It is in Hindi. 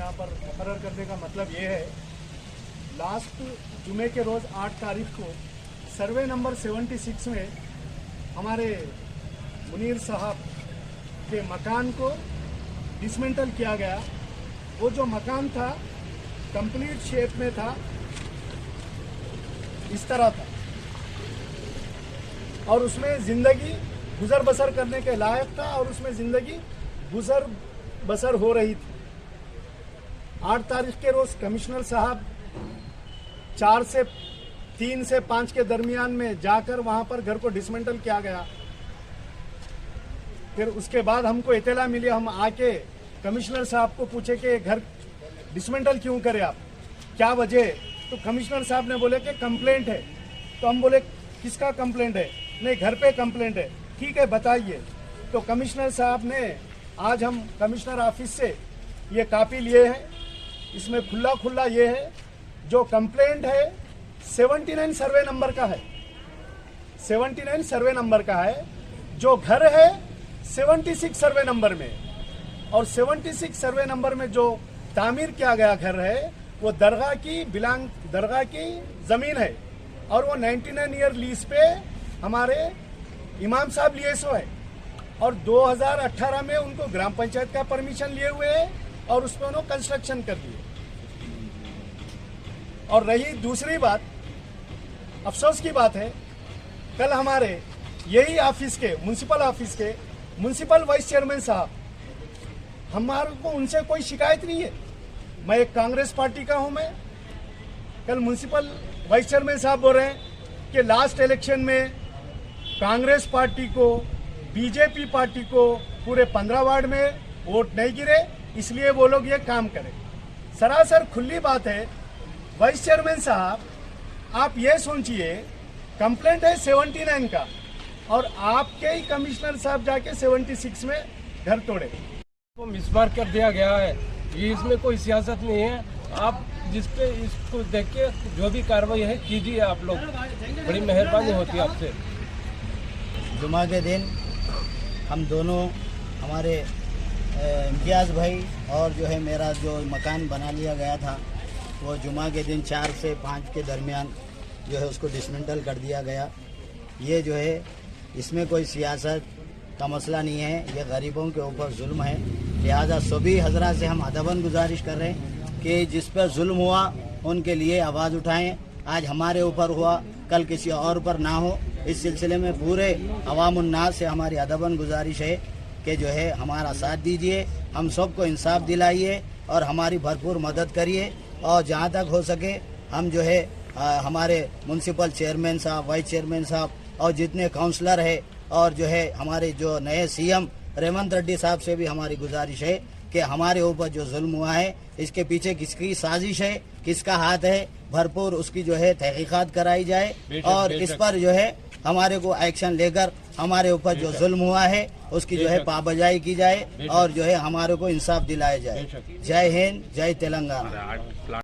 यहाँ पर मुकर्रर करने का मतलब ये है, लास्ट जुमे के रोज़ 8 तारीख को सर्वे नंबर 76 में हमारे मुनीर साहब के मकान को डिसमेंटल किया गया। वो जो मकान था कंप्लीट शेप में था, इस तरह था, और उसमें ज़िंदगी गुजर बसर करने के लायक था और उसमें ज़िंदगी गुजर बसर हो रही थी। 8 तारीख के रोज़ कमिश्नर साहब 3 से 5 के दरमियान में जाकर वहां पर घर को डिसमेंटल किया गया। फिर उसके बाद हमको इत्तला मिली, हम आके कमिश्नर साहब को पूछे कि घर डिसमेंटल क्यों करे आप, क्या वजह? तो कमिश्नर साहब ने बोले कि कंप्लेंट है। तो हम बोले किसका कंप्लेंट है? नहीं, घर पे कंप्लेंट है। ठीक है, बताइए। तो कमिश्नर साहब ने आज हम कमिश्नर ऑफिस से ये कॉपी लिए हैं, इसमें खुला ये है, जो कंप्लेंट है 79 सर्वे नंबर का है, 79 सर्वे नंबर का है। जो घर है 76 सर्वे नंबर में, और 76 सर्वे नंबर में जो तामीर किया गया घर है वो दरगाह की जमीन है, और वो 99 ईयर लीज पे हमारे इमाम साहब लिए सो है, और 2018 में उनको ग्राम पंचायत का परमिशन लिए हुए है और उस पर उन्होंने कंस्ट्रक्शन कर दिए। और रही दूसरी बात, अफसोस की बात है, कल हमारे यही ऑफिस के म्युनिसिपल वाइस चेयरमैन साहब, हमारे को उनसे कोई शिकायत नहीं है, मैं एक कांग्रेस पार्टी का हूं। मैं कल म्युनिसिपल वाइस चेयरमैन साहब बोल रहे हैं कि लास्ट इलेक्शन में कांग्रेस पार्टी को, बीजेपी पार्टी को पूरे 15 वार्ड में वोट नहीं गिरे, इसलिए वो लोग ये काम करें। सरासर खुली बात है वाइस चेयरमैन साहब, आप ये सोचिए, कंप्लेंट है 79 का और आपके ही कमिश्नर साहब जाके 76 में घर तोड़े। को मिसमार कर दिया गया है, ये इसमें कोई सियासत नहीं है। आप जिसपे इसको देख के जो भी कार्रवाई है कीजिए, आप लोग, बड़ी मेहरबानी होती है आपसे। जुमा के दिन हम दोनों, हमारे इम्तियाज़ भाई और जो है मेरा जो मकान बना लिया गया था, वो जुमा के दिन 4 से 5 के दरमियान जो है उसको डिसमेंटल कर दिया गया। ये जो है इसमें कोई सियासत का मसला नहीं है, ये गरीबों के ऊपर जुल्म है। लिहाजा सभी हजरात से हम अदबन गुजारिश कर रहे हैं कि जिस पर जुल्म हुआ उनके लिए आवाज़ उठाएं। आज हमारे ऊपर हुआ, कल किसी और पर ना हो। इस सिलसिले में पूरे अवामुन्नास से हमारी अदबन गुजारिश है कि जो है हमारा साथ दीजिए, हम सबको इंसाफ दिलाइए और हमारी भरपूर मदद करिए। और जहाँ तक हो सके हम जो है हमारे म्युनिसिपल चेयरमैन साहब, वाइस चेयरमैन साहब और जितने काउंसलर है, और जो है हमारे जो नए सीएम रेवंत रेड्डी साहब से भी हमारी गुजारिश है कि हमारे ऊपर जो जुल्म हुआ है, इसके पीछे किसकी साजिश है, किसका हाथ है, भरपूर उसकी जो है तहकीकात कराई जाए और इस पर जो है हमारे को एक्शन लेकर हमारे ऊपर जो जुल्म हुआ है उसकी जो है पाबजाई की जाए और जो है हमारे को इंसाफ दिलाया जाए। जय हिंद, जय तेलंगाना।